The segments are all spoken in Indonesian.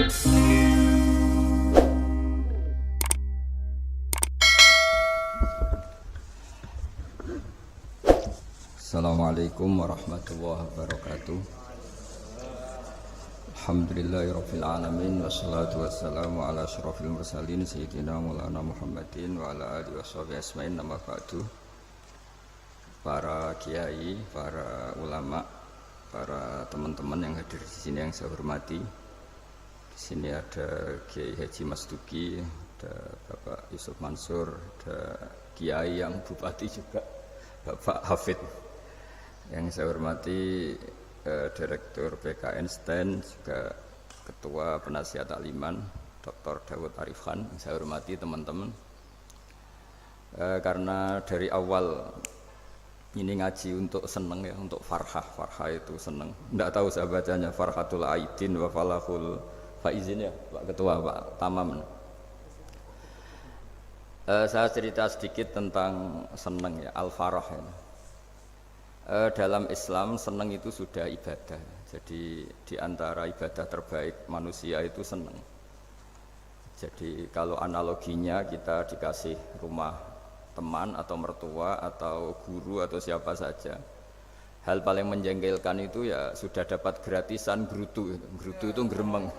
Assalamualaikum warahmatullahi wabarakatuh. Alhamdulillahirabbil alamin wassalatu wassalamu ala asyrofil mursalin sayyidina Maulana Muhammadin wa ala alihi washabihi ajmain. Amma ba'du. Para kiai, para ulama, para teman-teman yang hadir di sini yang saya hormati. Di sini ada Kiai Haji Mas Duki, ada Bapak Yusuf Mansur, ada kiai yang bupati juga, Bapak Hafid. Yang saya hormati Direktur BKN STEN, juga Ketua Penasihat Takliman Dr. Dawud Arif Khan. Saya hormati teman-teman, karena dari awal ini ngaji untuk seneng ya, untuk farhah itu seneng. Tidak tahu saya bacanya Farhatul Aidin wa Falahul Faizin ya Pak Ketua, Pak Tamam. Saya cerita sedikit tentang seneng ya, al-farah ya. Dalam Islam senang itu sudah ibadah. Jadi di antara ibadah terbaik manusia itu senang. Jadi kalau analoginya kita dikasih rumah teman atau mertua atau guru atau siapa saja, hal paling menjengkelkan itu ya sudah dapat gratisan gerutu. Gerutu itu gremeng.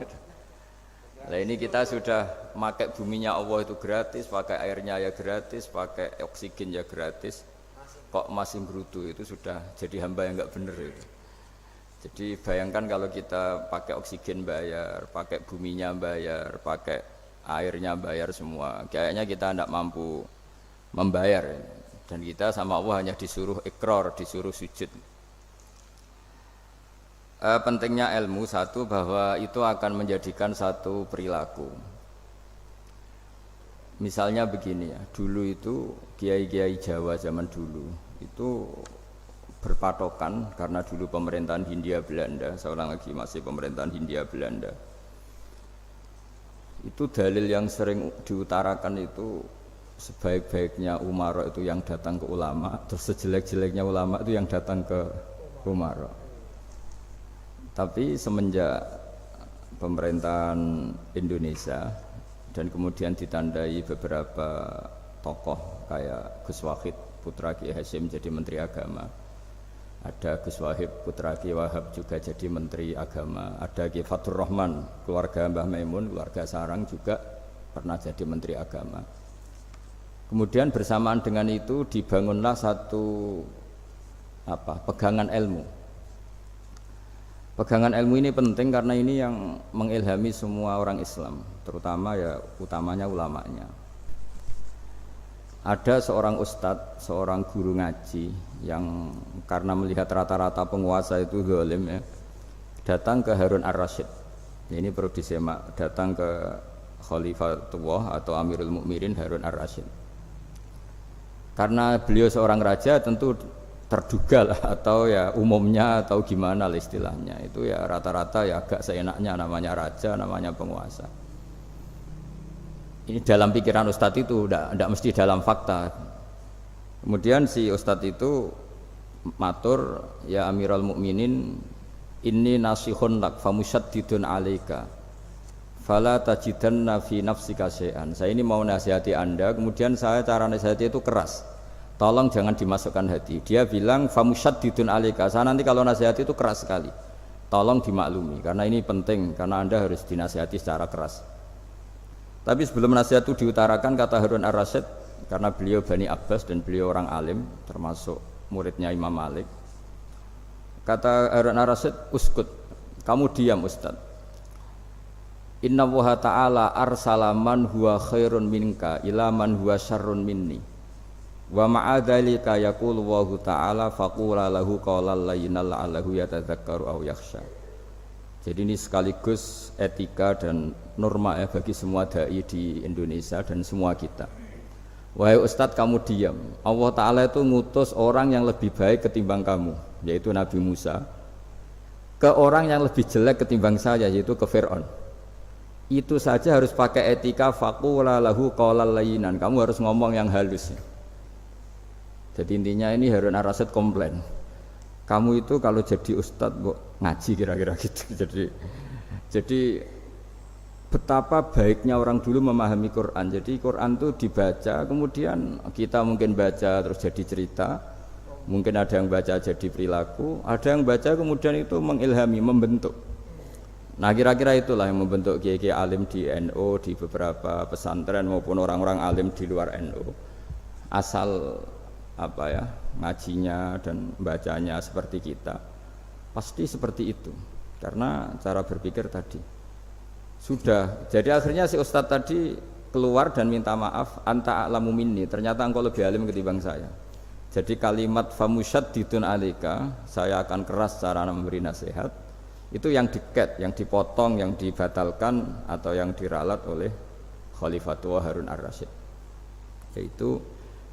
Nah ini kita sudah pakai buminya Allah itu gratis, pakai airnya ya gratis, pakai oksigen ya gratis. Kok masih berutuh, itu sudah jadi hamba yang enggak benar itu. Jadi bayangkan kalau kita pakai oksigen bayar, pakai buminya bayar, pakai airnya bayar semua, kayaknya kita tidak mampu membayar. Dan kita sama Allah hanya disuruh ikrar, disuruh sujud. Pentingnya ilmu satu, bahwa itu akan menjadikan satu perilaku. Misalnya begini ya, dulu itu kiai-kiai Jawa zaman dulu itu berpatokan, karena dulu pemerintahan Hindia Belanda, seorang lagi masih pemerintahan Hindia Belanda. Itu dalil yang sering diutarakan itu, sebaik-baiknya umara itu yang datang ke ulama, terus sejelek-jeleknya ulama itu yang datang ke umara. Tapi semenjak pemerintahan Indonesia dan kemudian ditandai beberapa tokoh kayak Gus Wahid putra Kiai Hasyim jadi Menteri Agama, ada Gus Wahid putra Kiai Wahab juga jadi Menteri Agama, ada Kiai Fatur Rahman keluarga Mbah Maimun, keluarga Sarang juga pernah jadi Menteri Agama. Kemudian bersamaan dengan itu dibangunlah satu pegangan ilmu. Pegangan ilmu ini penting karena ini yang mengilhami semua orang Islam, terutama ya utamanya ulamanya. Ada seorang ustadz, seorang guru ngaji yang karena melihat rata-rata penguasa itu zalim ya, datang ke Harun ar-Rasyid. Ini perlu disemak, datang ke Khalifatullah atau Amirul Mukminin Harun ar-Rasyid. Karena beliau seorang raja, tentu terduga lah, atau ya umumnya atau gimana lah istilahnya, itu ya rata-rata ya agak seenaknya, namanya raja, namanya penguasa. Ini dalam pikiran ustadz itu, tidak mesti dalam fakta. Kemudian si ustadz itu matur, ya Amirul Mukminin, inni nasihun lak famusyaddidun alaika fala tajidanna fi nafsika syai'an. Saya ini mau nasihati Anda, kemudian saya cara nasihati itu keras. Tolong jangan dimasukkan hati. Dia bilang famusyaddidun alaika. Saya nanti kalau nasihati itu keras sekali. Tolong dimaklumi karena ini penting, karena Anda harus dinasihati secara keras. Tapi sebelum nasihat itu diutarakan, kata Harun ar-Rasyid, karena beliau Bani Abbas dan beliau orang alim, termasuk muridnya Imam Malik. Kata Harun ar-Rasyid, uskut, kamu diam Ustaz. Inna Allaha ta'ala arsala man huwa khairun minka ila man huwa syarrun minni. Wa ma'adzalika yaqulu Allahu ta'ala faqula lahu qawlan layyinan la'allahu yatadzakkaru aw yakhsha. Jadi ini sekaligus etika dan norma ya bagi semua dai di Indonesia dan semua kita. Wahai Ustadz, kamu diam. Allah Ta'ala itu ngutus orang yang lebih baik ketimbang kamu, yaitu Nabi Musa, ke orang yang lebih jelek ketimbang saya, yaitu ke Fir'aun. Itu saja harus pakai etika, faqula lahu qawlan layyinan. Kamu harus ngomong yang halus. Jadi intinya ini Harun ar-Rasyid komplain. Kamu itu kalau jadi ustadz ngaji kira-kira gitu. Jadi betapa baiknya orang dulu memahami Quran. Jadi Quran itu dibaca, kemudian kita mungkin baca terus jadi cerita, mungkin ada yang baca jadi perilaku, ada yang baca kemudian itu mengilhami, membentuk. Nah kira-kira itulah yang membentuk kiai-kiai alim di NU, di beberapa pesantren maupun orang-orang alim di luar NU. Asal apa ya, ngajinya dan bacanya seperti kita, pasti seperti itu. Karena cara berpikir tadi sudah, jadi akhirnya si ustadz tadi keluar dan minta maaf, anta a'lamu minni, ternyata engkau lebih alim ketimbang saya. Jadi kalimat famusyaddidun alika, saya akan keras cara memberi nasihat, itu yang diket, yang dipotong, yang dibatalkan atau yang diralat oleh Khalifatul Harun ar-Rasyid. Yaitu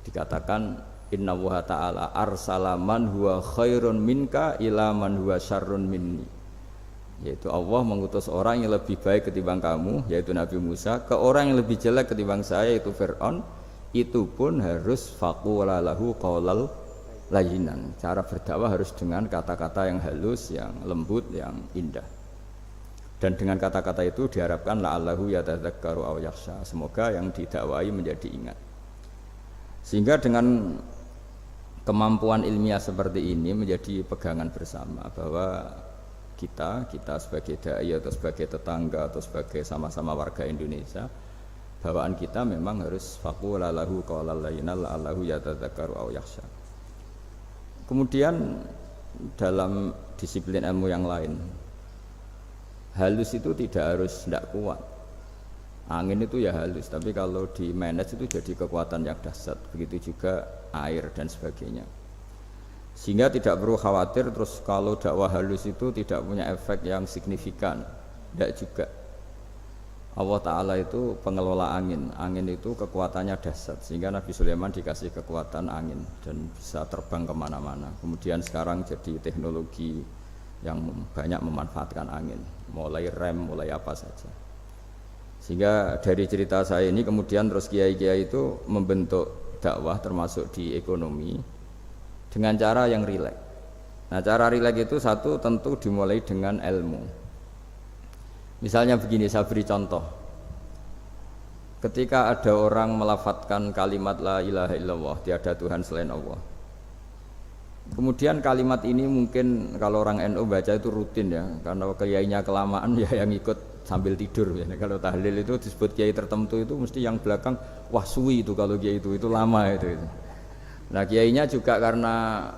dikatakan inna wa ta'ala arsala man huwa khairun minka ila man huwa syarrun minni. Yaitu Allah mengutus orang yang lebih baik ketimbang kamu, yaitu Nabi Musa, ke orang yang lebih jelek ketimbang saya, yaitu Fir'aun. Itu pun harus faqula lahu qaulal layyinan. Cara berdakwah harus dengan kata-kata yang halus, yang lembut, yang indah. Dan dengan kata-kata itu diharapkan la'allahu yatadzakkaru aw yakhsha. Semoga yang didakwai menjadi ingat. Sehingga dengan kemampuan ilmiah seperti ini menjadi pegangan bersama bahwa kita sebagai dai atau sebagai tetangga atau sebagai sama-sama warga Indonesia, bawaan kita memang harus faqula lahu qaulal layyinan la'allahu yatadzakkaru aw yakhsha. Kemudian dalam disiplin ilmu yang lain, halus itu tidak kuat. Angin itu ya halus, tapi kalau di manage itu jadi kekuatan yang dahsyat. Begitu juga air dan sebagainya. Sehingga tidak perlu khawatir terus kalau dakwah halus itu tidak punya efek yang signifikan. Tidak juga. Allah Ta'ala itu pengelola angin. Angin itu kekuatannya dahsyat, sehingga Nabi Sulaiman dikasih kekuatan angin dan bisa terbang kemana-mana. Kemudian sekarang jadi teknologi yang banyak memanfaatkan angin, mulai rem, mulai apa saja. Sehingga dari cerita saya ini kemudian terus kiai-kiai itu membentuk dakwah termasuk di ekonomi dengan cara yang rileks. Nah cara rileks itu satu tentu dimulai dengan ilmu. Misalnya begini, saya beri contoh. Ketika ada orang melafadzkan kalimat la ilaha illallah, tiada Tuhan selain Allah. Kemudian kalimat ini mungkin kalau orang NU baca itu rutin ya, karena kiainya kelamaan ya yang ikut sambil tidur ya. Kalau tahlil itu disebut kiai tertentu itu mesti yang belakang wah suwi itu kalau kiai itu lama itu. Nah kiainya juga karena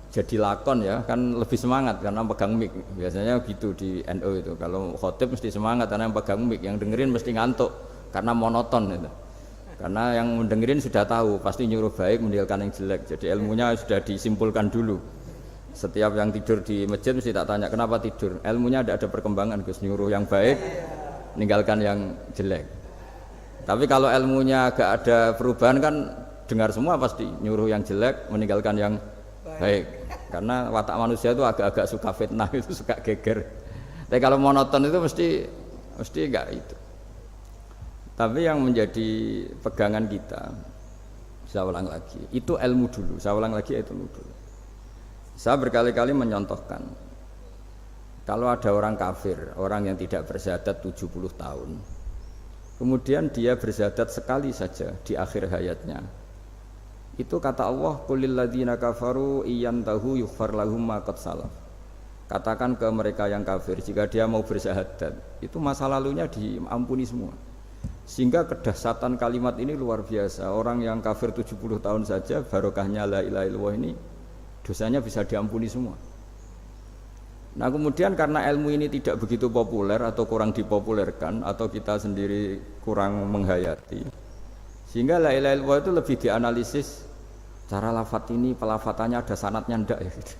jadi lakon ya kan lebih semangat karena pegang mic. Biasanya gitu di NU itu. Kalau khotib mesti semangat karena yang pegang mic, yang dengerin mesti ngantuk karena monoton itu. Karena yang mendengerin sudah tahu pasti nyuruh baik meninggalkan yang jelek. Jadi ilmunya sudah disimpulkan dulu. Setiap yang tidur di masjid mesti tak tanya kenapa tidur. Ilmunya ada perkembangan Gus, nyuruh yang baik meninggalkan yang jelek. Tapi kalau ilmunya agak ada perubahan kan dengar semua pasti nyuruh yang jelek meninggalkan yang baik. Karena watak manusia itu agak-agak suka fitnah, itu suka geger. Tapi kalau monoton itu mesti enggak itu. Tapi yang menjadi pegangan kita, saya ulang lagi, itu ilmu dulu. Saya ulang lagi itu ilmu dulu. Saya berkali-kali menyontohkan, kalau ada orang kafir, orang yang tidak bersyahadat 70 tahun, kemudian dia bersyahadat sekali saja di akhir hayatnya. Itu kata Allah, qulil ladzina kafaru iyantahu yughfar lahum ma qad salaf. Katakan ke mereka yang kafir, jika dia mau bersyahadat, itu masa lalunya diampuni semua. Sehingga kedahsyatan kalimat ini luar biasa. Orang yang kafir 70 tahun saja barokahnya la ilaha illallah ini dosanya bisa diampuni semua. Nah kemudian karena ilmu ini tidak begitu populer atau kurang dipopulerkan atau kita sendiri kurang menghayati, sehingga la ilaha illallah itu lebih dianalisis cara lafadz ini, pelafatannya ada sanadnya ndak ya gitu.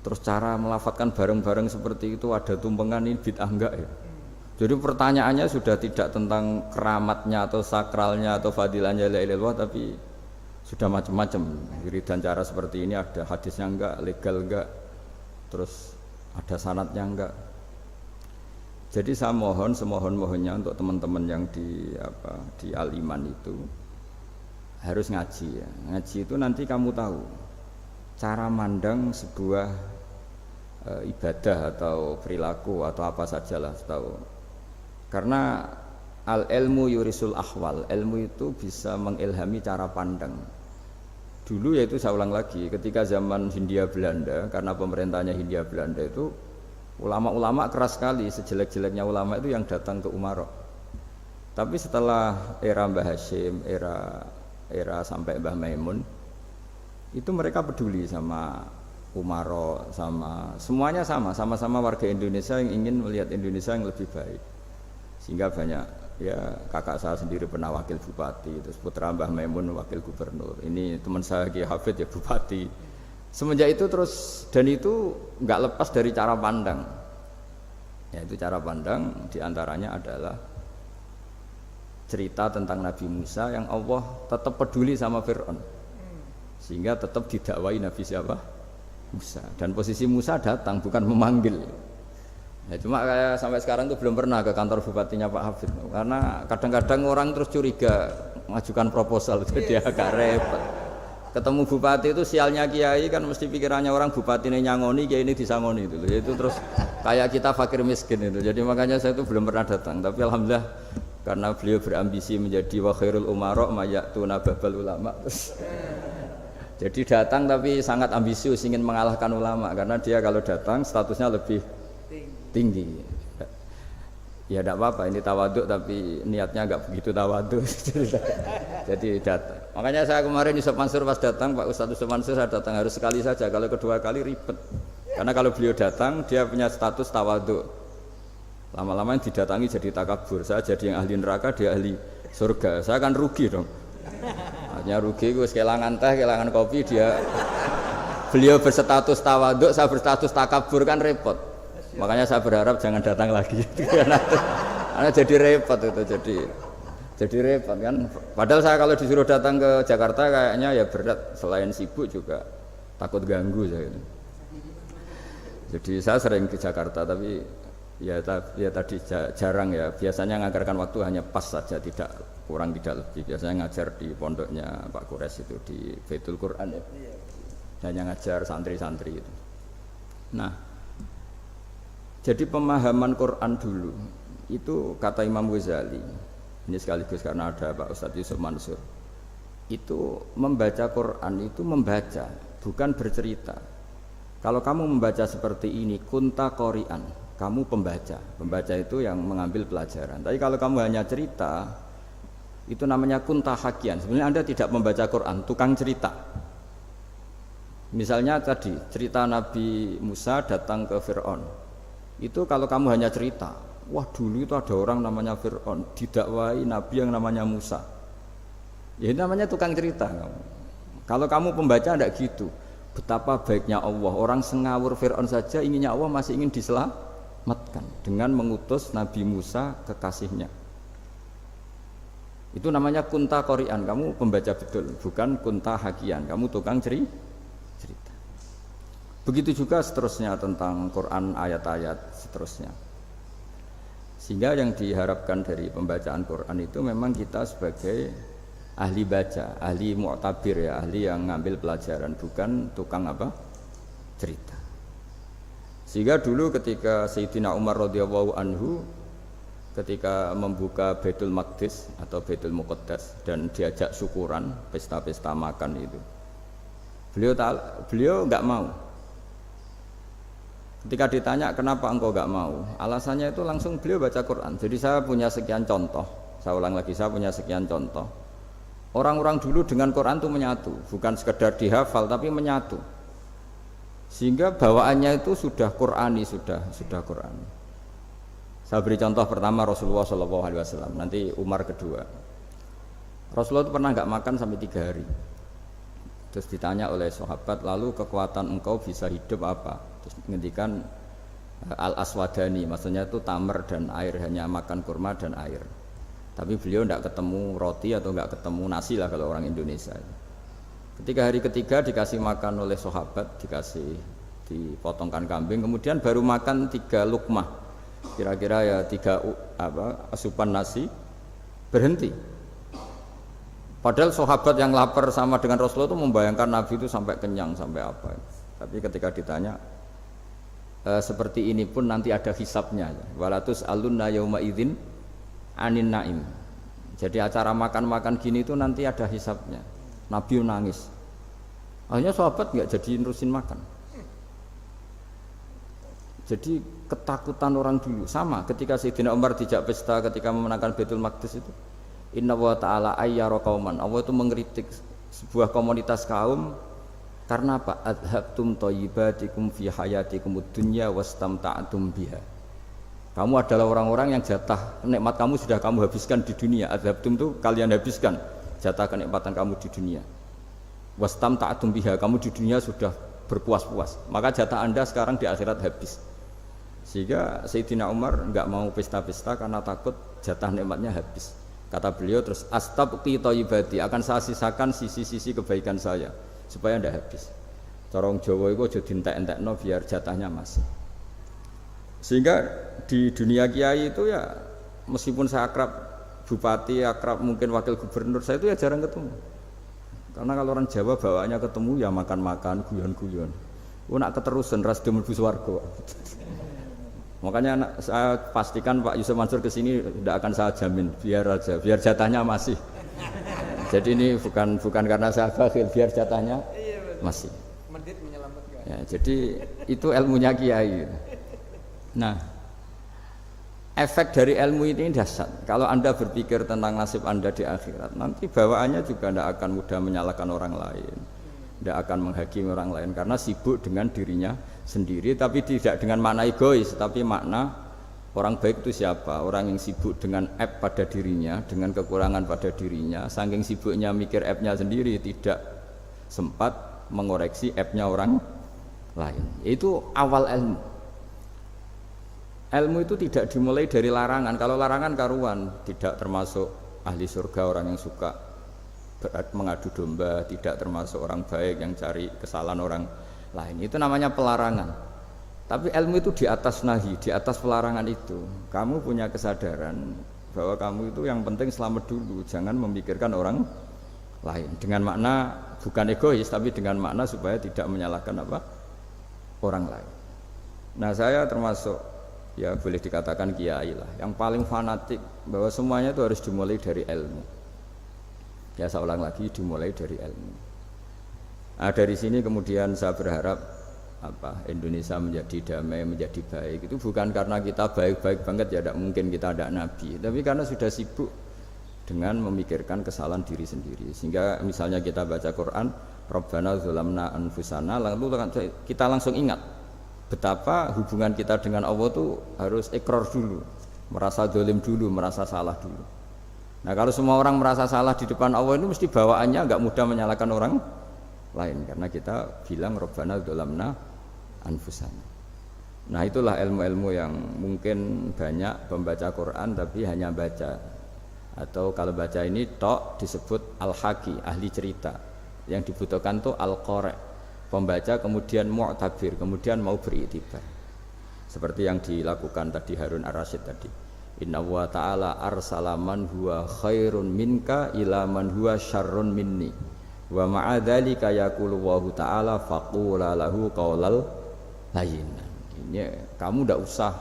Terus cara melafatkan bareng-bareng seperti itu ada tumpengan ini bid'ah enggak ya. Jadi pertanyaannya sudah tidak tentang keramatnya atau sakralnya atau fadilahnya la ilaha illallah, tapi sudah macam-macam. Dan cara seperti ini ada hadisnya enggak, legal enggak, terus ada sanadnya enggak. Jadi saya mohon semohon-mohonnya untuk teman-teman yang di Al-Iman itu harus ngaji ya. Ngaji itu nanti kamu tahu cara mandang sebuah ibadah atau perilaku atau apa sajalah tahu. Karena al ilmu yurisul ahwal, ilmu itu bisa mengilhami cara pandang. Dulu yaitu saya ulang lagi, ketika zaman Hindia Belanda, karena pemerintahnya Hindia Belanda itu ulama-ulama keras sekali, sejelek-jeleknya ulama itu yang datang ke Umarok. Tapi setelah era Mbah Hashim, era sampai Mbah Maimun, itu mereka peduli sama Umarok, semuanya sama-sama warga Indonesia yang ingin melihat Indonesia yang lebih baik. Sehingga banyak, ya kakak saya sendiri pernah wakil bupati, terus putra Mbah Maimun wakil gubernur, ini teman saya Kiai Hafid ya bupati. Semenjak itu terus, dan itu nggak lepas dari cara pandang. Yaitu cara pandang diantaranya adalah cerita tentang Nabi Musa yang Allah tetap peduli sama Fir'aun, sehingga tetap didakwai Nabi siapa? Musa. Dan posisi Musa datang bukan memanggil. Ya, cuma kayak sampai sekarang tuh belum pernah ke kantor bupatinya Pak Hafid, karena kadang-kadang orang terus curiga mengajukan proposal, jadi agak repot. Ketemu bupati itu sialnya kiai kan mesti pikirannya orang bupati ini nyangoni, kiai ini disangoni itu terus kayak kita fakir miskin itu. Jadi makanya saya itu belum pernah datang, tapi alhamdulillah karena beliau berambisi menjadi wa khairul umara mayatuna babal ulama terus. Jadi datang tapi sangat ambisius ingin mengalahkan ulama, karena dia kalau datang statusnya lebih tinggi. Ya tidak apa-apa, ini tawaduk tapi niatnya enggak begitu tawaduk. Jadi datang. Makanya saya kemarin Yusuf Mansur pas datang, Pak Ustadz Yusuf Mansur saya datang harus sekali saja, kalau kedua kali ribet. Karena kalau beliau datang dia punya status tawaduk. Lama-lama yang didatangi jadi takabur, saya jadi yang ahli neraka, dia ahli surga. Saya kan rugi dong. Artinya rugi, gue kehilangan teh, kehilangan kopi, beliau berstatus tawaduk, saya berstatus takabur, kan repot. Makanya saya berharap jangan datang lagi. Karena jadi repot itu, jadi repot kan. Padahal saya kalau disuruh datang ke Jakarta kayaknya ya berat, selain sibuk juga takut ganggu saya itu. Jadi saya sering ke Jakarta tapi ya tadi jarang ya. Biasanya ngajarkan waktu hanya pas saja, tidak kurang tidak lebih. Biasanya ngajar di pondoknya Pak Kures itu di Baitul Quran ya. Hanya ngajar santri-santri itu. Nah, jadi pemahaman Quran dulu itu kata Imam Ghazali, ini sekaligus karena ada Pak Ustadz Yusuf Mansur, itu membaca Quran itu membaca, bukan bercerita. Kalau kamu membaca seperti ini, kunta qori'an, kamu pembaca. Pembaca itu yang mengambil pelajaran. Tapi kalau kamu hanya cerita, itu namanya kunta hakian. Sebenarnya Anda tidak membaca Quran, tukang cerita. Misalnya tadi cerita Nabi Musa datang ke Fir'aun. Itu kalau kamu hanya cerita, wah dulu itu ada orang namanya Fir'aun didakwai Nabi yang namanya Musa. Ya ini namanya tukang cerita. Kalau kamu pembaca tidak gitu. Betapa baiknya Allah, orang sengawur Fir'aun saja inginnya Allah masih ingin diselamatkan dengan mengutus Nabi Musa kekasihnya. Itu namanya kunta qori'an, kamu pembaca betul, bukan kunta hakian, kamu tukang cerita. Begitu juga seterusnya tentang Quran ayat-ayat seterusnya. Sehingga yang diharapkan dari pembacaan Quran itu memang kita sebagai ahli baca, ahli mu'tabir ya, ahli yang ngambil pelajaran, bukan tukang apa? Cerita. Sehingga dulu ketika Sayyidina Umar radhiyallahu anhu ketika membuka Baitul Maqdis atau Baitul Muqaddas dan diajak syukuran, pesta-pesta makan itu. Beliau enggak mau. Ketika ditanya kenapa engkau enggak mau, alasannya itu langsung beliau baca Quran. Jadi saya punya sekian contoh, saya ulang lagi, saya punya sekian contoh. Orang-orang dulu dengan Quran itu menyatu, bukan sekedar dihafal tapi menyatu. Sehingga bawaannya itu sudah Qurani, sudah Qurani. Saya beri contoh pertama Rasulullah SAW, nanti Umar kedua. Rasulullah itu pernah enggak makan sampai 3 hari. Terus ditanya oleh sahabat, lalu kekuatan engkau bisa hidup apa? Terus menghentikan al-aswadani, maksudnya itu tamar dan air, hanya makan kurma dan air. Tapi beliau tidak ketemu roti atau tidak ketemu nasi lah kalau orang Indonesia. Ketika hari ketiga dikasih makan oleh sahabat, dipotongkan kambing, kemudian baru makan 3 lukmah, kira-kira ya 3 asupan nasi, berhenti. Padahal sahabat yang lapar sama dengan Rasulullah itu membayangkan Nabi itu sampai kenyang, sampai apa. Tapi ketika ditanya, seperti ini pun nanti ada hisabnya. Walatus alunna yauma idzin anin naim. Jadi acara makan-makan gini itu nanti ada hisabnya. Nabi nangis. Akhirnya sahabat nggak jadi nerusin makan. Jadi ketakutan orang dulu sama ketika Sayyidina Umar dijak pesta ketika memenangkan Baitul Maqdis itu. Inna wa ta'ala ayyara qauman. Allah itu mengkritik sebuah komunitas kaum karena apa? Adhabtum thayyibatikum fi hayatikumud dunya wastamta'tum biha. Kamu adalah orang-orang yang jatah nikmat kamu sudah kamu habiskan di dunia. Adhabtum itu kalian habiskan jatah kenikmatan kamu di dunia. Wastamta'tum biha, kamu di dunia sudah berpuas-puas. Maka jatah Anda sekarang di akhirat habis. Sehingga Sayyidina Umar enggak mau pesta-pesta karena takut jatah nikmatnya habis. Kata beliau terus astabqi thayyibati, akan saya sisakan sisi-sisi kebaikan saya supaya ndak habis. Corong Jawa itu aja dientek-entekno biar jatahnya masih. Sehingga di dunia kiai itu ya meskipun saya akrab bupati, akrab mungkin wakil gubernur, saya itu ya jarang ketemu. Karena kalau orang Jawa bawaannya ketemu ya makan-makan, guyon-guyon. Nak keterusan ras mlebu swarga. Makanya saya pastikan Pak Yusuf Mansur ke sini tidak akan saya jamin, biar aja, biar jatahnya masih. Jadi ini bukan karena saya bakhil, biar jatahnya masih. Medit menyelamatkan. Ya, jadi itu ilmunya kiai. Nah, efek dari ilmu ini dahsyat. Kalau Anda berpikir tentang nasib Anda di akhirat, nanti bawaannya juga tidak akan mudah menyalahkan orang lain, tidak akan menghakimi orang lain karena sibuk dengan dirinya sendiri, tapi tidak dengan makna egois, tapi makna orang baik itu siapa? Orang yang sibuk dengan aib pada dirinya, dengan kekurangan pada dirinya, saking sibuknya mikir aibnya sendiri, tidak sempat mengoreksi aibnya orang lain. Itu awal ilmu. Ilmu itu tidak dimulai dari larangan. Kalau larangan karuan, tidak termasuk ahli surga orang yang suka mengadu domba, tidak termasuk orang baik yang cari kesalahan orang lain. Itu namanya pelarangan. Tapi ilmu itu di atas nahi, di atas pelarangan itu. Kamu punya kesadaran bahwa kamu itu yang penting selamat dulu, jangan memikirkan orang lain. Dengan makna bukan egois, tapi dengan makna supaya tidak menyalahkan apa? Orang lain. Nah, saya termasuk ya boleh dikatakan kiai lah, yang paling fanatik bahwa semuanya itu harus dimulai dari ilmu. Ya saya ulang lagi, dimulai dari ilmu. Nah, dari sini kemudian saya berharap Indonesia menjadi damai, menjadi baik. Itu bukan karena kita baik-baik banget ya, tidak mungkin kita ada nabi, tapi karena sudah sibuk dengan memikirkan kesalahan diri sendiri. Sehingga misalnya kita baca Quran, Rabbana dzalamna anfusana, lalu kita langsung ingat betapa hubungan kita dengan Allah itu harus ikrar dulu, merasa zalim dulu, merasa salah dulu. Nah, kalau semua orang merasa salah di depan Allah itu mesti bawaannya enggak mudah menyalahkan orang lain, karena kita bilang Rabbana dzalamna anfusana. Nah, itulah ilmu-ilmu yang mungkin banyak pembaca Quran tapi hanya baca, atau kalau baca ini tok disebut al-haqi, ahli cerita. Yang dibutuhkan tuh al-qari', pembaca kemudian mu'tabir, kemudian mau beriktibar. Seperti yang dilakukan tadi Harun Ar-Rasyid tadi. Inna wa ta'ala arsala man huwa khairun minka ila man huwa syarrun minni. Wa ma'a dzalika yaqulu wa ta'ala faqula lahu qaulal layyinan. Ini kamu tidak usah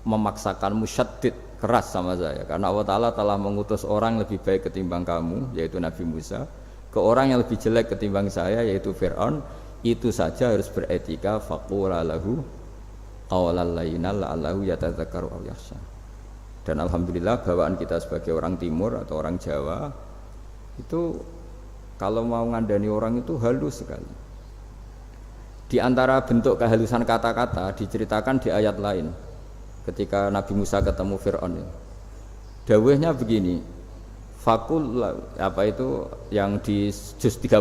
memaksakan musyaddid keras sama saya, karena Allah Ta'ala telah mengutus orang lebih baik ketimbang kamu, yaitu Nabi Musa, ke orang yang lebih jelek ketimbang saya, yaitu Fir'aun. Itu saja harus beretika, faqula lahu qaulal layyinan la'allahu yatadzakkaru aw yakhsha. Dan alhamdulillah bawaan kita sebagai orang timur atau orang Jawa itu kalau mau ngandani orang itu halus sekali. Di antara bentuk kehalusan kata-kata diceritakan di ayat lain ketika Nabi Musa ketemu Fir'aun. Dawuhnya begini, fakul apa itu yang di juz 30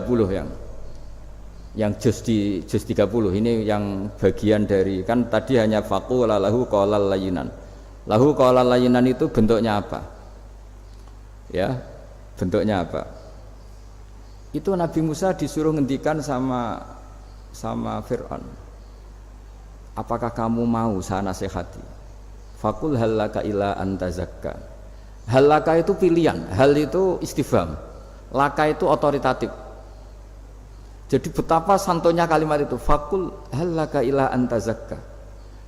yang juz 30 ini yang bagian dari, kan tadi hanya fakul lahu qaulal layyinan. Lahu qaulal layyinan itu bentuknya apa? Ya, bentuknya apa? Itu Nabi Musa disuruh ngendikan sama Fir'aun. Apakah kamu mau saya nasihati? Fakul halaka ila antazakka. Halaka itu pilihan, hal itu istifham, laka itu otoritatif. Jadi betapa santonya kalimat itu, fakul halaka ila antazakka.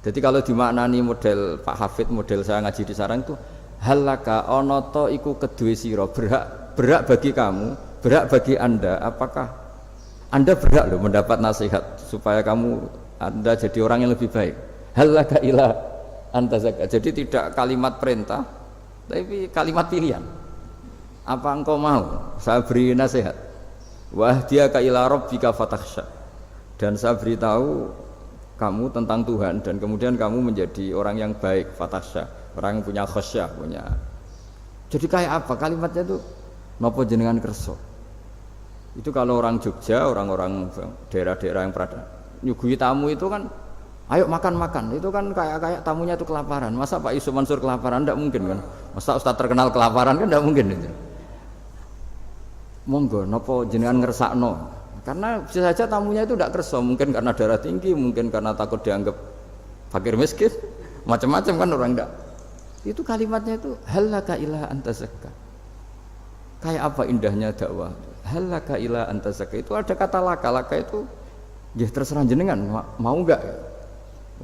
Jadi kalau dimaknani model Pak Hafid, model saya ngaji di sarang itu, halaka ana ta iku kedue sira berhak bagi kamu, berhak bagi Anda, apakah Anda berhak loh mendapat nasihat supaya Anda jadi orang yang lebih baik. Halaka ila anta zakat. Jadi tidak kalimat perintah tapi kalimat pilihan. Apa engkau mau saya beri nasihat? Wahdiyaka ila rabbika fatakhsha. Dan saya beritahu kamu tentang Tuhan dan kemudian kamu menjadi orang yang baik, fatakhsha, orang yang punya khasyah, punya. Jadi kayak apa kalimatnya itu? Napa jenengan kerso? Itu kalau orang Jogja, orang-orang daerah-daerah yang pada nyuguhi tamu itu kan, ayo makan-makan. Itu kan kayak tamunya itu kelaparan. Masa Pak Yusuf Mansur kelaparan? Tidak mungkin kan? Masa Ustadz terkenal kelaparan kan? Tidak mungkin itu. Monggo, napa jenengan ngersakno? Karena bisa saja tamunya itu tidak kerso. Mungkin karena darah tinggi, mungkin karena takut dianggap fakir miskin, macam-macam kan orang tidak. Itu kalimatnya itu halaka ila anta zakka. Kayak apa indahnya dakwah. Halaka ila anta zakka. Itu ada kata laka itu ya terserah jenengan mau enggak.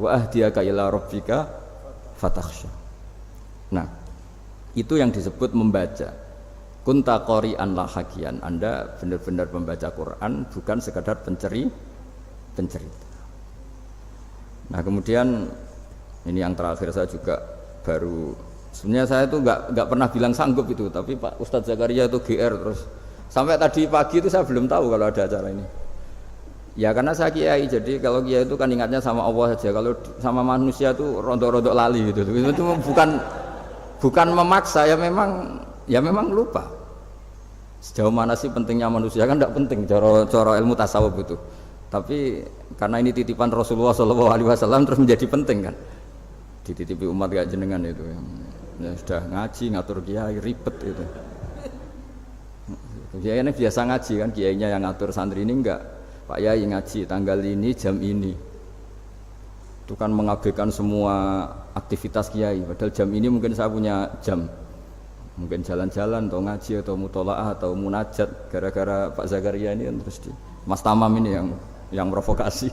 Wa ahdiyaka ila rabbika fatakhsha. Nah, itu yang disebut membaca. Kunta qari'an la hakian. Anda benar-benar membaca Quran, bukan sekadar pencerita. Nah, kemudian ini yang terakhir saya juga baru, sebenarnya saya itu nggak pernah bilang sanggup itu, tapi Pak Ustadz Zakaria itu GR terus sampai tadi pagi itu saya belum tahu kalau ada acara ini. Ya karena saya kiai, jadi kalau kiai itu kan ingatnya sama Allah saja, kalau sama manusia itu rontok-rontok lali gitu. Itu bukan memaksa, ya memang lupa. Sejauh mana sih pentingnya manusia kan tidak penting cara ilmu tasawuf itu. Tapi karena ini titipan Rasulullah SAW terus menjadi penting kan. Dititipi umat gak jenengan itu ya sudah ngaji ngatur kiai ribet itu. Kiai ini biasa ngaji kan, kiainya yang ngatur, santri ini enggak. Pak Yai ngaji tanggal ini jam ini. Itu kan mengabaikan semua aktivitas kiai. Padahal jam ini mungkin saya punya jam. Mungkin jalan-jalan atau ngaji atau mutolaah atau munajat, gara-gara Pak Zakaria ini terus Mas Tamam ini yang provokasi.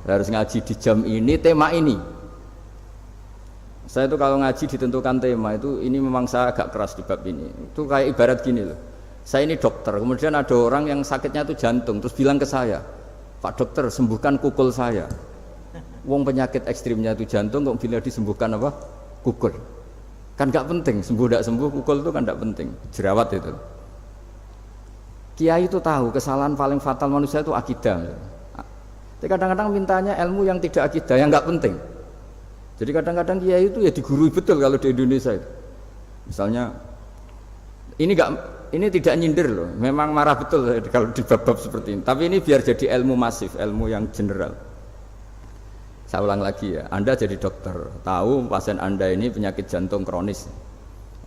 Harus ngaji di jam ini, tema ini. Saya itu kalau ngaji ditentukan tema itu, ini memang saya agak keras di bab ini. Itu kayak ibarat gini loh. Saya ini dokter, kemudian ada orang yang sakitnya itu jantung, terus bilang ke saya, Pak dokter sembuhkan kukul saya. Wong penyakit ekstrimnya itu jantung, kok bila disembuhkan apa? Kukul. Kan gak penting, sembuh tidak sembuh, kukul itu kan gak penting. Jerawat itu. Kiai itu tahu kesalahan paling fatal manusia itu akidah. Tapi kadang-kadang mintanya ilmu yang tidak akidah, yang gak penting. Jadi kadang-kadang kiai itu ya digurui betul kalau di Indonesia itu. Misalnya ini tidak nyindir loh, memang marah betul kalau di bab-bab seperti ini. Tapi ini biar jadi ilmu masif, ilmu yang general. Saya ulang lagi ya, Anda jadi dokter, tahu pasien Anda ini penyakit jantung kronis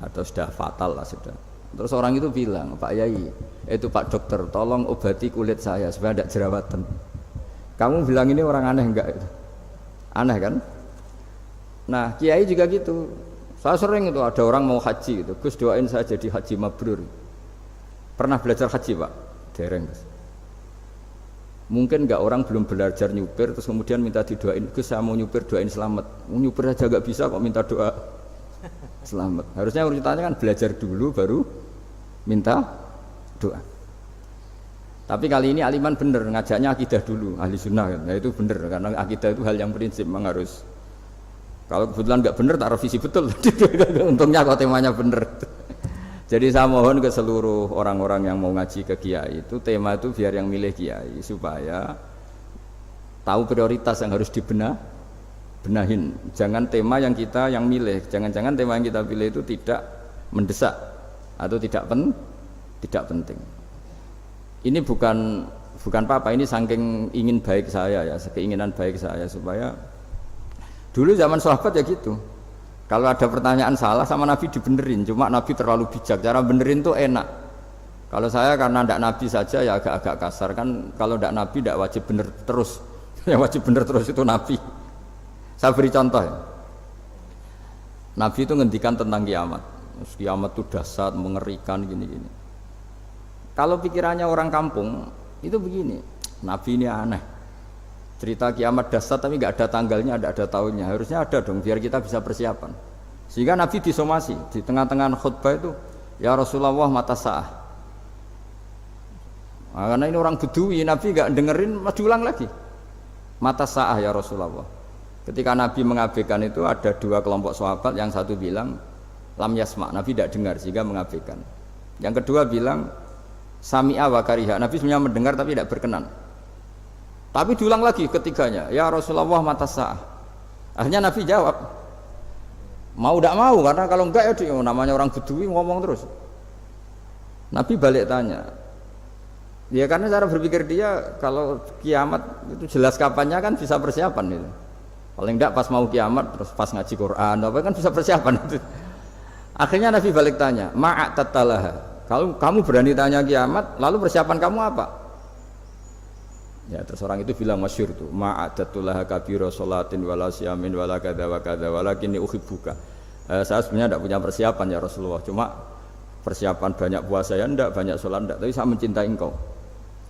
atau sudah fatal lah sudah. Terus orang itu bilang, Pak Yai, itu Pak dokter, tolong obati kulit saya supaya tidak jerawatan. Kamu bilang ini orang aneh enggak itu? Aneh kan? Nah, kiai juga gitu. Saya sering itu ada orang mau haji gitu, Gus doain saya jadi haji mabrur. Pernah belajar haji Pak? Dereng Gus. Mungkin enggak orang belum belajar nyupir terus kemudian minta didoain, Gus saya mau nyupir doain selamat. Mau nyupir aja enggak bisa kok minta doa selamat. Harusnya urutannya kan belajar dulu baru minta doa. Tapi kali ini aliman bener ngajaknya akidah dulu, ahli sunnah kan. Nah itu bener karena akidah itu hal yang prinsip memang harus. Kalau kebetulan enggak bener tak revisi betul. Untungnya kok temanya bener. Jadi saya mohon ke seluruh orang-orang yang mau ngaji ke kiai itu tema itu biar yang milih kiai supaya tahu prioritas yang harus benahin. Jangan tema yang kita yang milih, jangan-jangan tema yang kita pilih itu tidak mendesak atau tidak penting. Ini bukan apa-apa, ini saking ingin baik saya ya, keinginan baik saya supaya dulu zaman sahabat ya gitu. Kalau ada pertanyaan salah sama Nabi dibenerin, cuma Nabi terlalu bijak, cara benerin tuh enak. Kalau saya karena tidak Nabi saja ya agak-agak kasar kan, kalau tidak Nabi tidak wajib bener terus, yang wajib bener terus itu Nabi. Saya beri contoh ya. Nabi itu ngendikan tentang kiamat, kiamat itu dahsyat, mengerikan gini-gini. Kalau pikirannya orang kampung itu begini, Nabi ini aneh. Cerita kiamat dahsyat tapi nggak ada tanggalnya, ada tahunnya. Harusnya ada dong biar kita bisa persiapan. Sehingga Nabi disomasi di tengah-tengah khutbah itu, ya Rasulullah mata sa'ah. Nah, karena ini orang Bedui, Nabi nggak dengerin, diulang lagi. Mata sa'ah ya Rasulullah. Ketika Nabi mengabaikan itu ada dua kelompok sahabat, yang satu bilang lam yasma, Nabi tidak dengar sehingga mengabaikan. Yang kedua bilang sami'a wa kariha, Nabi sebenarnya mendengar tapi tidak berkenan. Tapi diulang lagi ketiganya, ya Rasulullah mata sa'ah. Akhirnya Nabi jawab, mau tidak mau, karena kalau enggak ya dia, namanya orang Bedui ngomong terus. Nabi balik tanya, ya karena cara berpikir dia kalau kiamat itu jelas kapannya kan bisa persiapan itu. Paling enggak pas mau kiamat terus pas ngaji Quran apa kan bisa persiapan itu. Akhirnya Nabi balik tanya, ma'atatalaha, kalau kamu berani tanya kiamat lalu persiapan kamu apa? Ya terus orang itu bilang masyhur tuh, ma'adatullah kabira sholatin wala siyamin wala kadza wa kadza walakinni uhibbuka. Saya sebenarnya tidak punya persiapan ya Rasulullah, cuma persiapan banyak puasa ya enggak, banyak sholat enggak, tapi saya mencintai engkau.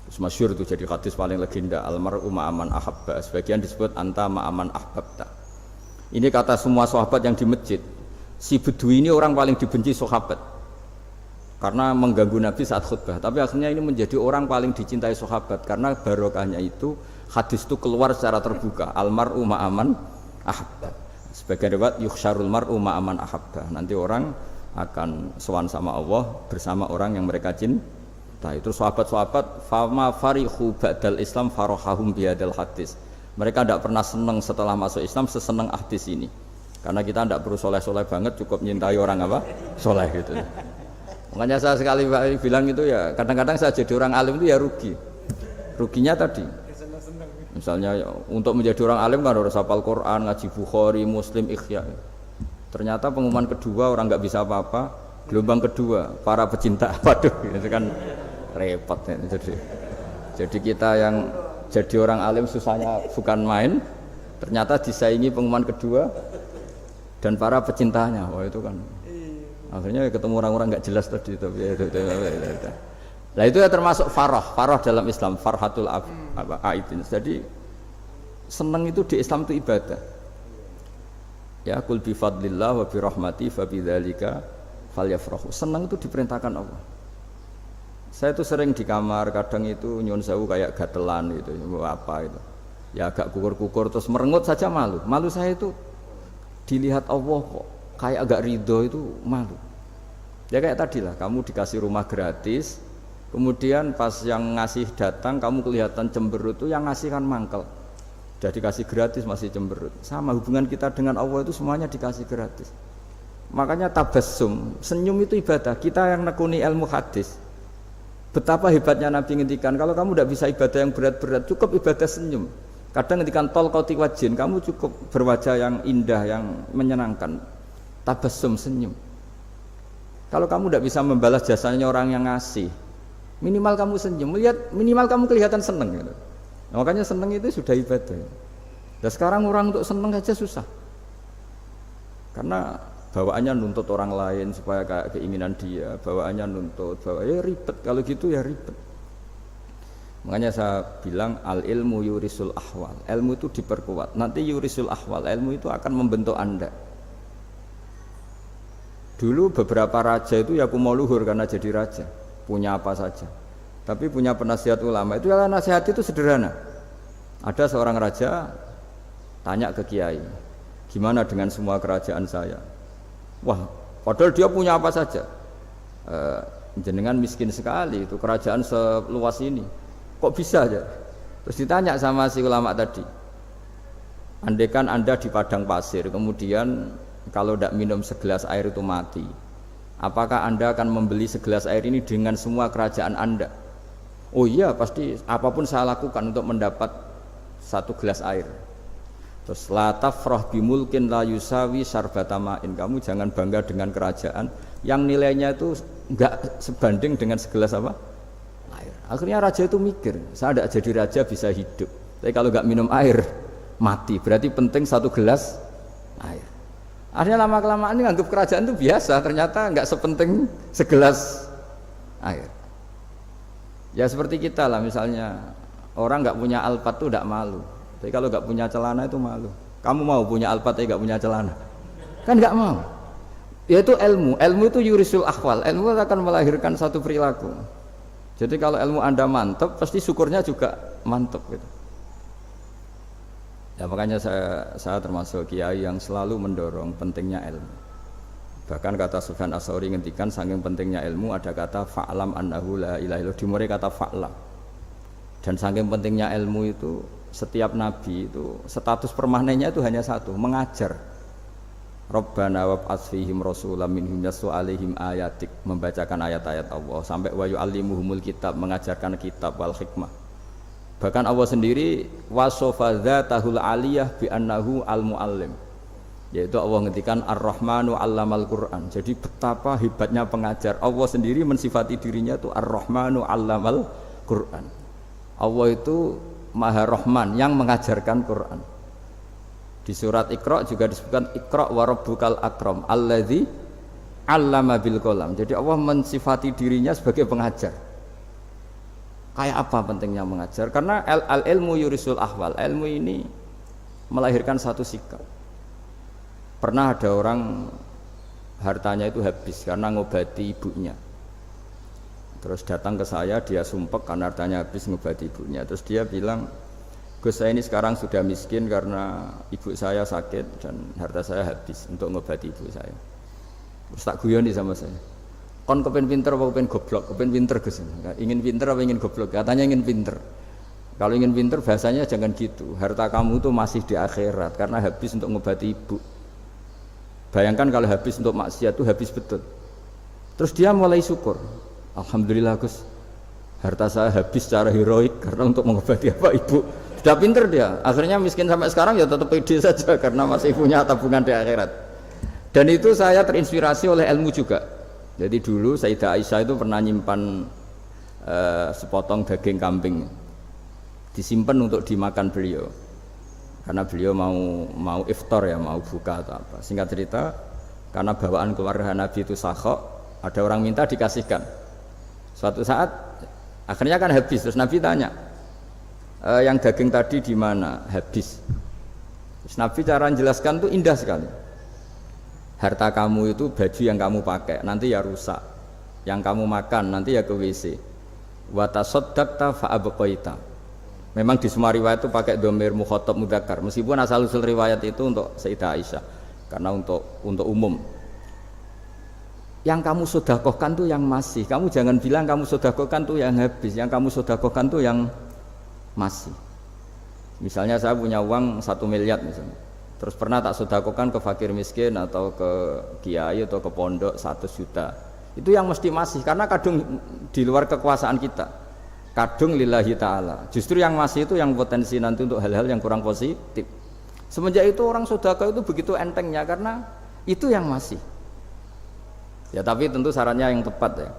Terus masyhur itu jadi hadis paling legenda, almar'u ma'aman ahabba, sebagian disebut anta ma'aman ahbabta. Ini kata semua sahabat yang di masjid. Si Bedui ini orang paling dibenci sahabat karena mengganggu Nabi saat khutbah, tapi akhirnya ini menjadi orang paling dicintai sahabat karena barokahnya itu hadis itu keluar secara terbuka, almar'u ma'aman ahabba. Sebagai riwayat yuhsyarul mar'u ma'aman ahabba, nanti orang akan sowan sama Allah bersama orang yang mereka cintai. Itu sahabat-sahabat fama farihu ba'dal Islam farahahum bihadal hadis, mereka tidak pernah senang setelah masuk Islam sesenang hadis ini, karena kita tidak perlu soleh-soleh banget, cukup menyintai orang apa? Soleh gitu. Makanya saya sekali bilang itu ya, kadang-kadang saya jadi orang alim itu ya rugi. Ruginya tadi, misalnya untuk menjadi orang alim kan harus hafal Quran, ngaji Bukhari, Muslim, Ikhya. Ternyata pengumuman kedua orang nggak bisa apa-apa, gelombang kedua para pecinta, waduh itu kan repot ya. Jadi kita yang jadi orang alim susahnya bukan main, ternyata disaingi pengumuman kedua dan para pecintanya, wah itu kan. Akhirnya ketemu orang-orang nggak jelas tadi itu. Nah itu ya termasuk farah dalam Islam, farhatul aidin. Jadi senang itu di Islam itu ibadah. Ya kul bi fadlillah wa bi rahmati fa bidzalika falyafrahu. Senang itu diperintahkan Allah. Saya itu sering di kamar, kadang itu nyun sewu kayak gatelan gitu, apa itu. Ya agak kukur-kukur terus merengut saja malu. Malu saya itu dilihat Allah kok kayak agak ridho itu malu. Ya kayak tadi lah, kamu dikasih rumah gratis, kemudian pas yang ngasih datang kamu kelihatan cemberut, itu yang ngasih kan mangkel. Udah dikasih gratis masih cemberut. Sama hubungan kita dengan Allah itu semuanya dikasih gratis. Makanya tabassum, senyum itu ibadah. Kita yang nekuni ilmu hadis, betapa hebatnya Nabi ngendikan, kalau kamu tidak bisa ibadah yang berat-berat, cukup ibadah senyum. Kadang ngendikan tol qati wajhin, kamu cukup berwajah yang indah, yang menyenangkan. Tabassum, senyum. Kalau kamu tidak bisa membalas jasanya orang yang ngasih, minimal kamu senyum, lihat minimal kamu kelihatan seneng gitu. Nah, makanya seneng itu sudah ibadah. Dan sekarang orang untuk seneng saja susah, karena bawaannya nuntut orang lain supaya kayak keinginan dia, bawaannya nuntut, ya ribet. Kalau gitu ya ribet. Makanya saya bilang al ilmu yurisul ahwal, ilmu itu diperkuat. Nanti yurisul ahwal, ilmu itu akan membentuk Anda. Dulu beberapa raja itu ya mau luhur karena jadi raja, punya apa saja. Tapi punya penasihat ulama, itu ya nasihat itu sederhana. Ada seorang raja tanya ke kiai, gimana dengan semua kerajaan saya? Wah, padahal dia punya apa saja. Jenengan miskin sekali, itu kerajaan seluas ini, kok bisa aja? Terus ditanya sama si ulama tadi, andaikan Anda di padang pasir, kemudian kalau tidak minum segelas air itu mati, apakah Anda akan membeli segelas air ini dengan semua kerajaan Anda? Oh iya, pasti apapun saya lakukan untuk mendapat satu gelas air. Terus la tafrah bimulkin la yusawi sarbatamain, kamu jangan bangga dengan kerajaan yang nilainya itu enggak sebanding dengan segelas apa? Air. Akhirnya raja itu mikir, saya tidak jadi raja bisa hidup, tapi kalau enggak minum air mati, berarti penting satu gelas air. Akhirnya lama-kelamaan ini anggap kerajaan itu biasa, ternyata enggak sepenting segelas air. Ya seperti kita lah, misalnya orang enggak punya alpat itu enggak malu, tapi kalau enggak punya celana itu malu. Kamu mau punya alpat tapi enggak punya celana? Kan enggak mau. Yaitu ilmu. Ilmu itu yurisul ahwal. Ilmu akan melahirkan satu perilaku. Jadi kalau ilmu Anda mantap, pasti syukurnya juga mantap gitu. Ya makanya saya termasuk kiai yang selalu mendorong pentingnya ilmu. Bahkan kata Sufyan Ats-Tsauri ngendikan saking pentingnya ilmu ada kata fa'lam annahu la ilaha illallah, dimulai kata fa'lam. Dan saking pentingnya ilmu itu setiap nabi itu status permanennya itu hanya satu, mengajar. Rabbana wab'ats fihim rasulam minhum yatlu 'alaihim ayatik, membacakan ayat-ayat Allah sampai wa yu'allimuhumul kitab, mengajarkan kitab wal hikmah. Bahkan Allah sendiri wasofa dzatahul aliyah bi annahu al-muallim. Yaitu Allah ngendikan Ar-Rahmanu 'allamal Qur'an. Jadi betapa hebatnya pengajar. Allah sendiri mensifati dirinya itu Ar-Rahmanu 'allamal Qur'an. Allah itu Maha Rahman yang mengajarkan Quran. Di surat Iqra juga disebutkan Iqra wa rabbukal akram alladzi 'allama bil qalam. Jadi Allah mensifati dirinya sebagai pengajar. Kayak apa pentingnya mengajar? Karena al-ilmu yurisul ahwal. Ilmu ini melahirkan satu sikap. Pernah ada orang hartanya itu habis karena ngobati ibunya. Terus datang ke saya, dia sumpek karena hartanya habis ngobati ibunya. Terus dia bilang, Gus, saya ini sekarang sudah miskin karena ibu saya sakit dan harta saya habis untuk ngobati ibu saya. Terus tak guyoni sama saya, kon kepen pinter apa kepen goblok? Kepen pinter Gus. Ingin pinter apa ingin goblok? Katanya ingin pinter. Kalau ingin pinter bahasanya jangan gitu. Harta kamu itu masih di akhirat karena habis untuk ngobati ibu. Bayangkan kalau habis untuk maksiat itu habis betul. Terus dia mulai syukur. Alhamdulillah Gus, harta saya habis secara heroik karena untuk mengobati apa ibu. Sudah pinter dia. Akhirnya miskin sampai sekarang ya tetap pede saja karena masih punya tabungan di akhirat. Dan itu saya terinspirasi oleh ilmu juga. Jadi dulu Sayyidah Aisyah itu pernah nyimpan sepotong daging kambing, disimpan untuk dimakan beliau. Karena beliau mau iftar ya, mau buka atau apa. Singkat cerita, karena bawaan keluarga Nabi itu sakhok, ada orang minta dikasihkan. Suatu saat akhirnya kan habis. Terus Nabi tanya, yang daging tadi di mana? Habis. Terus Nabi cara menjelaskan itu indah sekali. Harta kamu itu baju yang kamu pakai nanti ya rusak, yang kamu makan nanti ya ke WC. Wa tasaddaqta fa abqaita. Memang di semua riwayat itu pakai dhamir mukhatab mudzakkar, meskipun asal-usul riwayat itu untuk Sayyidah Aisyah karena untuk umum. Yang kamu sedekahkan tuh yang masih. Kamu jangan bilang kamu sedekahkan tuh yang habis. Yang kamu sedekahkan tuh yang masih. Misalnya saya punya uang 1 miliar misalnya. Terus pernah tak sedekahkan ke fakir miskin atau ke kiai atau ke pondok 100 juta. Itu yang mesti masih karena kadung di luar kekuasaan kita. Kadung lillahi ta'ala. Justru yang masih itu yang potensi nanti untuk hal-hal yang kurang positif. Semenjak itu orang sedekah itu begitu entengnya karena itu yang masih. Ya tapi tentu sarannya yang tepat ya.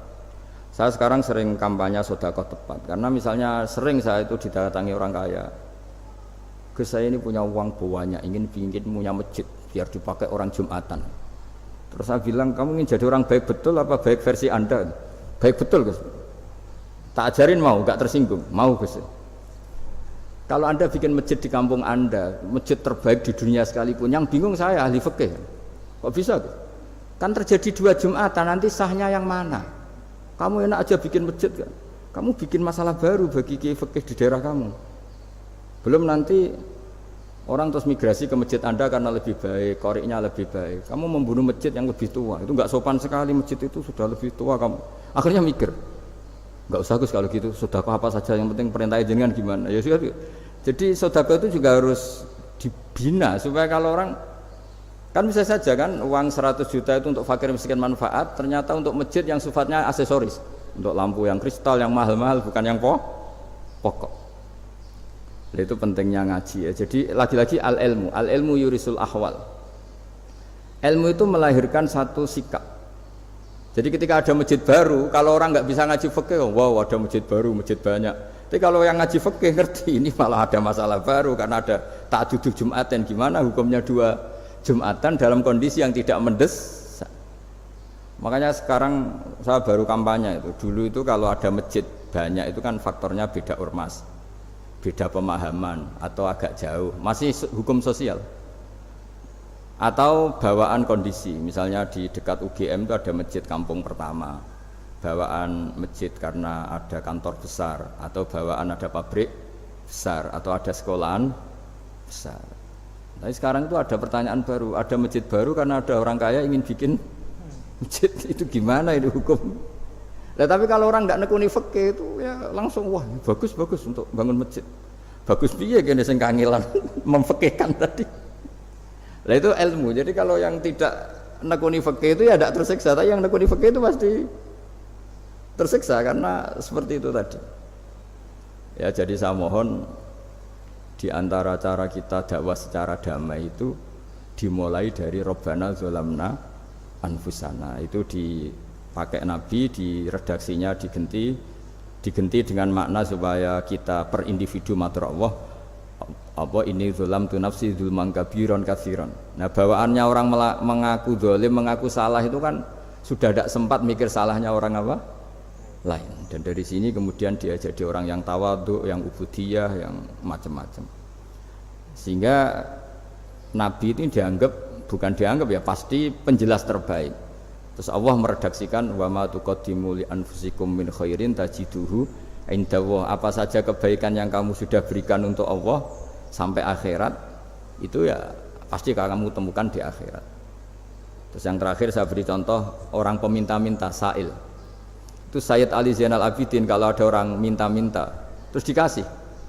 Saya sekarang sering kampanye sedekah tepat karena misalnya sering saya itu didatangi orang kaya. Gus, saya ini punya uang banyak, ingin punya masjid biar dipakai orang Jumatan. Terus saya bilang, kamu ingin jadi orang baik betul apa baik versi Anda? Baik betul Gus. Tak ajarin mau, gak tersinggung, mau Gus. Kalau Anda bikin masjid di kampung Anda, masjid terbaik di dunia sekalipun, yang bingung saya ahli fikih. Kok bisa Gus? Kan terjadi 2 Jumatan, nanti sahnya yang mana? Kamu enak aja bikin masjid kan? Kamu bikin masalah baru bagi kiai fikih di daerah kamu. Belum nanti orang terus migrasi ke masjid Anda karena lebih baik, koriknya lebih baik. Kamu membunuh masjid yang lebih tua, itu nggak sopan sekali, masjid itu sudah lebih tua kamu. Akhirnya mikir, nggak usah Gus kalau gitu, sedekah apa saja yang penting perintah jenengan gimana. Ya sudah. Jadi sedekah itu juga harus dibina supaya kalau orang kan bisa saja kan uang 100 juta itu untuk fakir miskin manfaat, ternyata untuk masjid yang sifatnya aksesoris, untuk lampu yang kristal yang mahal-mahal bukan yang pokok. Itu pentingnya ngaji ya. Jadi lagi-lagi al-ilmu yurisul ahwal. Ilmu itu melahirkan satu sikap. Jadi ketika ada masjid baru, kalau orang nggak bisa ngaji fikih, wow ada masjid baru, masjid banyak. Tapi kalau yang ngaji fikih ngerti ini malah ada masalah baru karena ada ta'addud Jumatan. Gimana hukumnya 2 Jumatan dalam kondisi yang tidak mendesak. Makanya sekarang saya baru kampanye itu. Dulu itu kalau ada masjid banyak itu kan faktornya beda ormas, beda pemahaman atau agak jauh, masih hukum sosial. Atau bawaan kondisi, misalnya di dekat UGM itu ada masjid kampung pertama, bawaan masjid karena ada kantor besar, atau bawaan ada pabrik besar, atau ada sekolahan besar. Tapi sekarang itu ada pertanyaan baru, ada masjid baru karena ada orang kaya ingin bikin masjid, itu gimana itu hukum? Nah, tapi kalau orang tidak nekuni fikih itu ya langsung wah bagus untuk bangun masjid. Bagus piye kene sing kangelan memfikihkan tadi. Nah itu ilmu. Jadi kalau yang tidak nekuni fikih itu ya tidak tersiksa, tapi yang nekuni fikih itu pasti tersiksa karena seperti itu tadi. Ya jadi saya mohon di antara cara kita dakwah secara damai itu dimulai dari Rabbana Zolamna Anfusana, itu dipakai Nabi, di redaksinya diganti dengan makna supaya kita per individu matur Allah apa ini zulam tu nafsi zulman kabiron katsiron. Nah bawaannya orang mengaku zalim, mengaku salah itu kan sudah tidak sempat mikir salahnya orang apa lain, dan dari sini kemudian dia jadi orang yang tawadhu, yang ubudiyah, yang macam-macam, sehingga Nabi itu bukan dianggap ya pasti penjelas terbaik. Terus Allah meredaksikan wa ma tuqaddimu li anfusikum min khairin tajiduhu indallah, apa saja kebaikan yang kamu sudah berikan untuk Allah sampai akhirat itu ya pasti kamu temukan di akhirat. Terus yang terakhir saya beri contoh orang peminta-minta sa'il. Itu Sayyid Ali Zainal Abidin kalau ada orang minta-minta terus dikasih,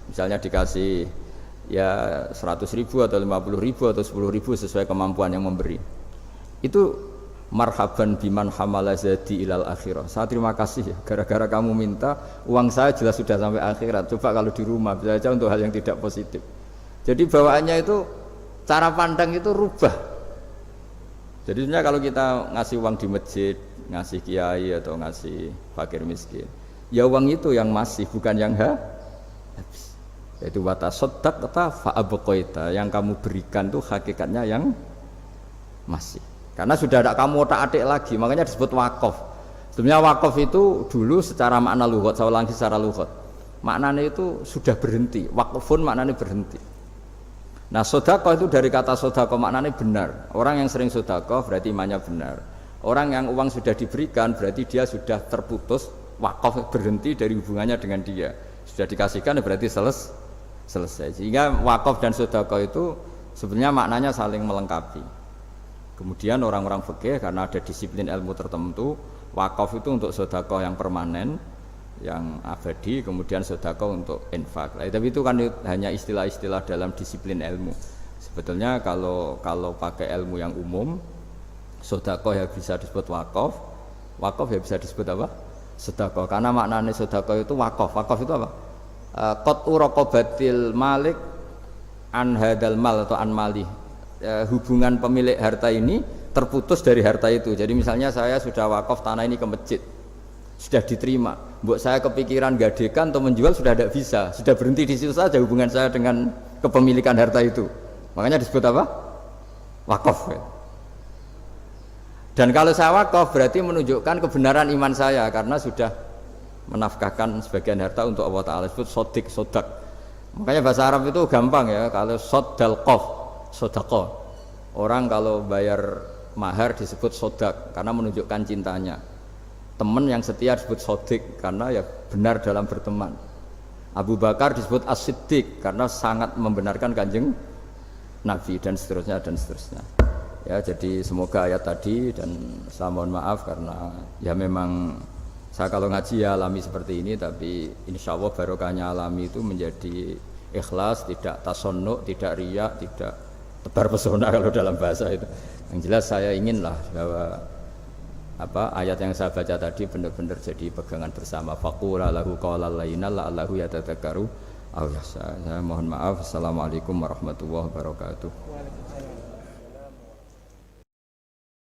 misalnya dikasih ya 100.000 atau 50.000 atau 10.000 sesuai kemampuan yang memberi, itu marhaban biman hamala zadi ilal akhirah, saya terima kasih ya, gara-gara kamu minta uang saya jelas sudah sampai akhirat. Coba kalau di rumah bisa saja untuk hal yang tidak positif. Jadi bawaannya itu cara pandang itu rubah. Jadi sebenarnya kalau kita ngasih uang di masjid, ngasih kiai atau ngasih fakir miskin, ya uang itu yang masih, bukan yang habis. Yaitu watasodak kata fa'abqaita, yang kamu berikan itu hakikatnya yang masih. Karena sudah ada kamu otak-atik lagi, makanya disebut wakaf. Sebenarnya wakaf itu dulu secara makna lughat, saya ulangi secara lughat, maknanya itu sudah berhenti. Wakfun maknanya berhenti. Nah sedekah itu dari kata sedekah maknanya benar. Orang yang sering sedekah berarti imannya benar. Orang yang uang sudah diberikan berarti dia sudah terputus, wakaf, berhenti dari hubungannya dengan dia. Sudah dikasihkan berarti selesai. Sehingga wakaf dan sedekah itu sebenarnya maknanya saling melengkapi. Kemudian orang-orang fikih karena ada disiplin ilmu tertentu, wakaf itu untuk sedekah yang permanen, yang abadi, kemudian sedekah untuk infak. Tapi itu kan hanya istilah-istilah dalam disiplin ilmu. Sebetulnya kalau pakai ilmu yang umum, sedekah ya bisa disebut wakaf, wakaf ya bisa disebut apa? Sedekah. Karena maknanya sedekah itu wakaf. Wakaf itu apa? Qat'u raqabatil malik an hadal mal atau an mali. Hubungan pemilik harta ini terputus dari harta itu. Jadi misalnya saya sudah wakaf tanah ini ke masjid, sudah diterima, buat saya kepikiran gadekan atau menjual sudah tidak bisa, sudah berhenti di situ saja hubungan saya dengan kepemilikan harta itu. Makanya disebut apa? Wakaf. Dan kalau saya wakaf berarti menunjukkan kebenaran iman saya karena sudah menafkahkan sebagian harta untuk Allah Ta'ala, disebut sodik, sodak. Makanya bahasa Arab itu gampang ya, kalau sodal qof, sodako, orang kalau bayar mahar disebut sodak karena menunjukkan cintanya. Teman yang setia disebut sodik karena ya benar dalam berteman. Abu Bakar disebut as-siddiq karena sangat membenarkan kanjeng Nabi, dan seterusnya dan seterusnya. Ya jadi semoga ayat tadi, dan saya mohon maaf karena ya memang saya kalau ngaji ya alami seperti ini, tapi insya Allah barokahnya alami itu menjadi ikhlas, tidak tasonnuk, tidak riya, tidak tebar pesona kalau dalam bahasa itu. Yang jelas saya inginlah bahwa ayat yang saya baca tadi benar-benar jadi pegangan bersama. Faqula lahu qawlan layyina la'allahu yatadzakkaru aw yakhsha. Saya mohon maaf. Assalamualaikum warahmatullahi wabarakatuh.